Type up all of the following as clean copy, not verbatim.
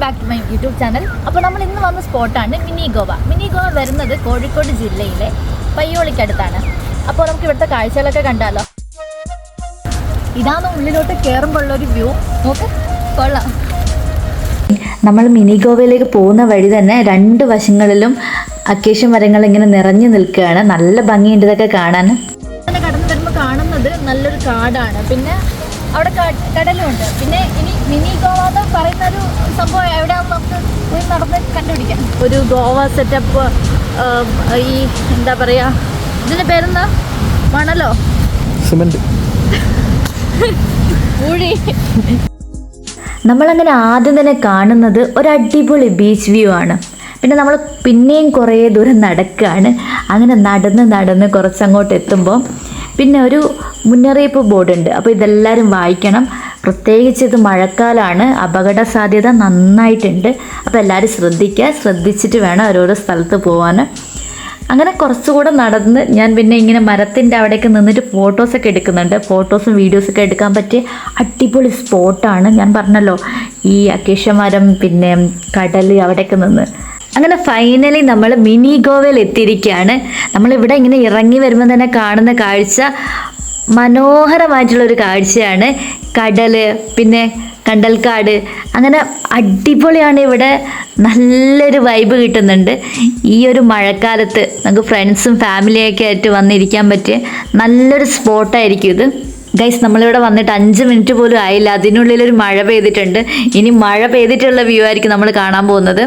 Back to my YouTube channel. അപ്പോൾ നമ്മൾ ഇന്ന് വന്ന സ്പോട്ടാണ് മിനി ഗോവ. മിനി ഗോവ വരുന്നത് കോഴിക്കോട് ജില്ലയിലെ പയ്യോളിക്കടുത്താണ്. അപ്പോൾ നമുക്ക് ഇവിടുത്തെ കാഴ്ചകളൊക്കെ കണ്ടാലോ. ഇതാണ് ഉള്ളിലോട്ട് കയറുമ്പോഴുള്ളൊരു വ്യൂ. നോക്ക്, കൊള്ളാം. നമ്മൾ മിനി ഗോവയിലേക്ക് പോകുന്ന വഴി തന്നെ രണ്ട് വശങ്ങളിലും അക്കേഷ്യ മരങ്ങൾ ഇങ്ങനെ നിറഞ്ഞു നിൽക്കുകയാണ്. നല്ല ഭംഗിയുണ്ട് ഇതൊക്കെ കാണാൻ. കടന്നു വരുമ്പോൾ കാണുന്നത് നല്ലൊരു കാടാണ്. പിന്നെ അവിടെ കടലുണ്ട്. പിന്നെ ഇനി മിനി ഗോവ എന്ന് പറയുന്ന ഒരു സംഭവം എവിടെയാണെന്ന് നമുക്ക് പോയി നടന്ന് കണ്ടുപിടിക്കാം. ഒരു ഗോവ സെറ്റപ്പ്, ഈ എന്താ പറയുക, ഇതിൻ്റെ പേരെന്താ? മണലോ സിമന്റ് ഊഴി. നമ്മളങ്ങനെ ആദ്യം തന്നെ കാണുന്നത് ഒരു അടിപൊളി ബീച്ച് വ്യൂ ആണ്. പിന്നെ നമ്മൾ പിന്നെയും കുറേ ദൂരം നടക്കുകയാണ്. അങ്ങനെ നടന്ന് കുറച്ചങ്ങോട്ട് എത്തുമ്പോൾ പിന്നെ ഒരു മുന്നറിയിപ്പ് ബോർഡുണ്ട്. അപ്പോൾ ഇതെല്ലാവരും വായിക്കണം. പ്രത്യേകിച്ച് ഇത് മഴക്കാലമാണ്, അപകട സാധ്യത നന്നായിട്ടുണ്ട്. അപ്പോൾ എല്ലാവരും ശ്രദ്ധിച്ചിട്ട് വേണം ഓരോരോ സ്ഥലത്ത് പോകാൻ. അങ്ങനെ കുറച്ചുകൂടെ നടന്ന് ഞാൻ പിന്നെ ഇങ്ങനെ മരത്തിൻ്റെ അവിടേക്ക് നിന്നിട്ട് ഫോട്ടോസൊക്കെ എടുക്കുന്നുണ്ട്. ഫോട്ടോസും വീഡിയോസൊക്കെ എടുക്കാൻ പറ്റിയ അടിപൊളി സ്പോട്ടാണ്. ഞാൻ പറഞ്ഞല്ലോ, ഈ അക്കേഷ്യ മരം, പിന്നെ കടൽ, അവിടേക്ക് നിന്ന്. അങ്ങനെ ഫൈനലി നമ്മൾ മിനി ഗോവയിൽ എത്തിയിരിക്കുകയാണ്. നമ്മളിവിടെ ഇങ്ങനെ ഇറങ്ങി വരുമ്പോൾ തന്നെ കാണുന്ന കാഴ്ച മനോഹരമായിട്ടുള്ളൊരു കാഴ്ചയാണ്. കടൽ, പിന്നെ കണ്ടൽക്കാട്, അങ്ങനെ അടിപൊളിയാണ്. ഇവിടെ നല്ലൊരു വൈബ് കിട്ടുന്നുണ്ട്. ഈ ഒരു മഴക്കാലത്ത് നമുക്ക് ഫ്രണ്ട്സും ഫാമിലിയൊക്കെ ആയിട്ട് വന്നിരിക്കാൻ പറ്റിയ നല്ലൊരു സ്പോട്ടായിരിക്കും ഇത്. ഗൈസ്, നമ്മളിവിടെ വന്നിട്ട് 5 മിനിറ്റ് പോലും ആയില്ല, അതിനുള്ളിലൊരു മഴ പെയ്തിട്ടുണ്ട്. ഇനി മഴ പെയ്തിട്ടുള്ള വ്യൂ ആയിരിക്കും നമ്മൾ കാണാൻ പോകുന്നത്.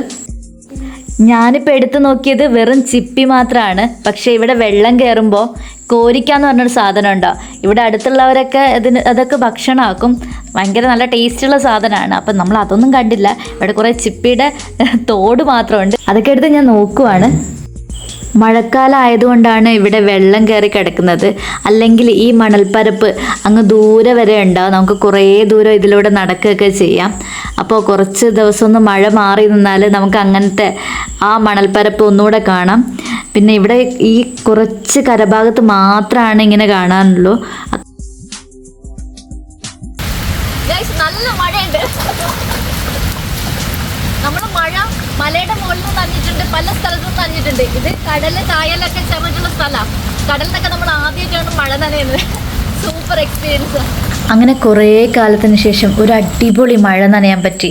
ഞാനിപ്പോൾ എടുത്തു നോക്കിയത് വെറും ചിപ്പി മാത്രമാണ്. പക്ഷേ ഇവിടെ വെള്ളം കയറുമ്പോൾ കോരിക്കാന്ന് പറഞ്ഞൊരു സാധനം ഉണ്ടോ. ഇവിടെ അടുത്തുള്ളവരൊക്കെ അതൊക്കെ ഭക്ഷണമാക്കും. ഭയങ്കര നല്ല ടേസ്റ്റുള്ള സാധനമാണ്. അപ്പം നമ്മൾ അതൊന്നും കണ്ടില്ല. ഇവിടെ കുറേ ചിപ്പിയുടെ തോട് മാത്രമുണ്ട്. അതൊക്കെ എടുത്ത് ഞാൻ നോക്കുവാണ്. മഴക്കാലം ആയതുകൊണ്ടാണ് ഇവിടെ വെള്ളം കയറി കിടക്കുന്നത്. അല്ലെങ്കിൽ ഈ മണൽപ്പരപ്പ് അങ്ങ് ദൂരെ വരെ ഉണ്ടാവും. നമുക്ക് കുറേ ദൂരം ഇതിലൂടെ നടക്കുകയൊക്കെ ചെയ്യാം. അപ്പോൾ കുറച്ച് ദിവസം ഒന്ന് മഴ മാറി നിന്നാൽ നമുക്ക് അങ്ങനത്തെ ആ മണൽപ്പരപ്പ് ഒന്നുകൂടെ കാണാം. പിന്നെ ഇവിടെ ഈ കുറച്ച് കരഭാഗത്ത് മാത്രമാണ് ഇങ്ങനെ കാണാനുള്ളൂ. നല്ല മഴയുണ്ട്. നമ്മൾ മഴ മലയുടെ മുകളിൽ നിന്ന് നനഞ്ഞിട്ടുണ്ട്, പല സ്ഥലത്തും നനഞ്ഞിട്ടുണ്ട്. ഇത് കടല്, കായലൊക്കെ ചേർന്നിട്ടുള്ള സ്ഥലമാണ്. കടലിനൊക്കെ നമ്മൾ ആദ്യമായിട്ടാണ് മഴ നനയുന്നത്. Super experience. അങ്ങനെ കുറേ കാലത്തിന് ശേഷം ഒരു അടിപൊളി മഴ നനയാൻ പറ്റി.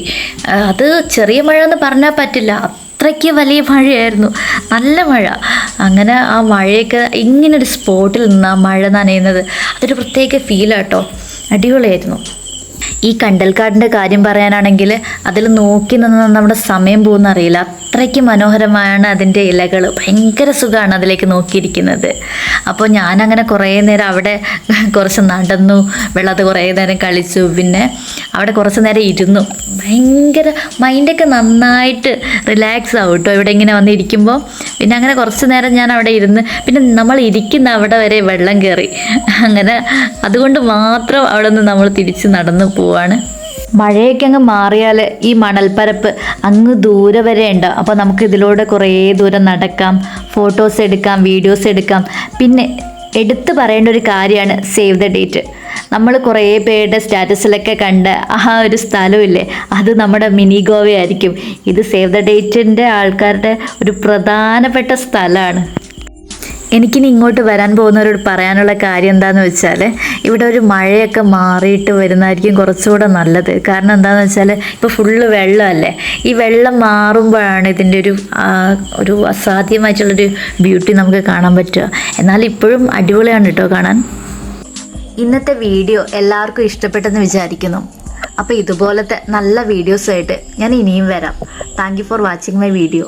അത് ചെറിയ മഴ എന്ന് പറഞ്ഞാൽ പറ്റില്ല, അത്രയ്ക്ക് വലിയ മഴയായിരുന്നു, നല്ല മഴ. അങ്ങനെ ആ മഴയൊക്കെ ഇങ്ങനൊരു സ്പോട്ടിൽ നിന്ന് ആ മഴ നനയുന്നത് അതൊരു പ്രത്യേക ഫീലാട്ടോ. അടിപൊളിയായിരുന്നു. ഈ കണ്ടൽക്കാടിൻ്റെ കാര്യം പറയാനാണെങ്കിൽ അതിൽ നോക്കി നിന്ന് നമ്മുടെ സമയം പോകുന്ന അറിയില്ല. അത്രയ്ക്ക് മനോഹരമാണ് അതിൻ്റെ ഇലകൾ. ഭയങ്കര സുഖമാണ് അതിലേക്ക് നോക്കിയിരിക്കുന്നത്. അപ്പോൾ ഞാനങ്ങനെ കുറേ നേരം അവിടെ കുറച്ച് നടന്നു, വെള്ളത്തിൽ കുറേ നേരം കളിച്ചു. പിന്നെ അവിടെ കുറച്ച് നേരം ഇരുന്നു. ഭയങ്കര മൈൻഡൊക്കെ നന്നായിട്ട് റിലാക്സ് ആവും കേട്ടോ ഇവിടെ ഇങ്ങനെ വന്നിരിക്കുമ്പോൾ. പിന്നെ അങ്ങനെ കുറച്ച് നേരം ഞാൻ അവിടെ ഇരുന്ന്, പിന്നെ നമ്മൾ ഇരിക്കുന്ന അവിടെ വരെ വെള്ളം കയറി. അങ്ങനെ അതുകൊണ്ട് മാത്രം അവിടെ നിന്ന് നമ്മൾ തിരിച്ച് നടന്നു പോവാണ്. മഴയൊക്കെ അങ്ങ് മാറിയാൽ ഈ മണൽപ്പരപ്പ് അങ്ങ് ദൂരെ വരെ ഉണ്ടാവും. അപ്പോൾ നമുക്ക് ഇതിലൂടെ കുറേ ദൂരം നടക്കാം, ഫോട്ടോസ് എടുക്കാം, വീഡിയോസ് എടുക്കാം. പിന്നെ എടുത്തു പറയേണ്ട ഒരു കാര്യമാണ് സേവ് ദ ഡേറ്റ്. നമ്മൾ കുറേ പേരുടെ സ്റ്റാറ്റസിലൊക്കെ കണ്ട ആ ഒരു സ്ഥലമില്ലേ, അത് നമ്മുടെ മിനി ഗോവയായിരിക്കും. ഇത് സേവ് ദ ഡേറ്റിൻ്റെ ആൾക്കാരുടെ ഒരു പ്രധാനപ്പെട്ട സ്ഥലമാണ്. എനിക്കിനി ഇങ്ങോട്ട് വരാൻ പോകുന്നവരോട് പറയാനുള്ള കാര്യം എന്താണെന്ന് വെച്ചാൽ, ഇവിടെ ഒരു മഴയൊക്കെ മാറിയിട്ട് വരുന്നതായിരിക്കും കുറച്ചുകൂടെ നല്ലത്. കാരണം എന്താണെന്ന് വെച്ചാൽ ഇപ്പോൾ ഫുള്ള് വെള്ളമല്ലേ. ഈ വെള്ളം മാറുമ്പോഴാണ് ഇതിൻ്റെ ഒരു അസാധ്യമായിട്ടുള്ളൊരു ബ്യൂട്ടി നമുക്ക് കാണാൻ പറ്റുക. എന്നാൽ ഇപ്പോഴും അടിപൊളിയാണ് കേട്ടോ കാണാൻ. ഇന്നത്തെ വീഡിയോ എല്ലാവർക്കും ഇഷ്ടപ്പെട്ടെന്ന് വിചാരിക്കുന്നു. അപ്പോൾ ഇതുപോലത്തെ നല്ല വീഡിയോസായിട്ട് ഞാൻ ഇനിയും വരാം. Thank you for watching my video.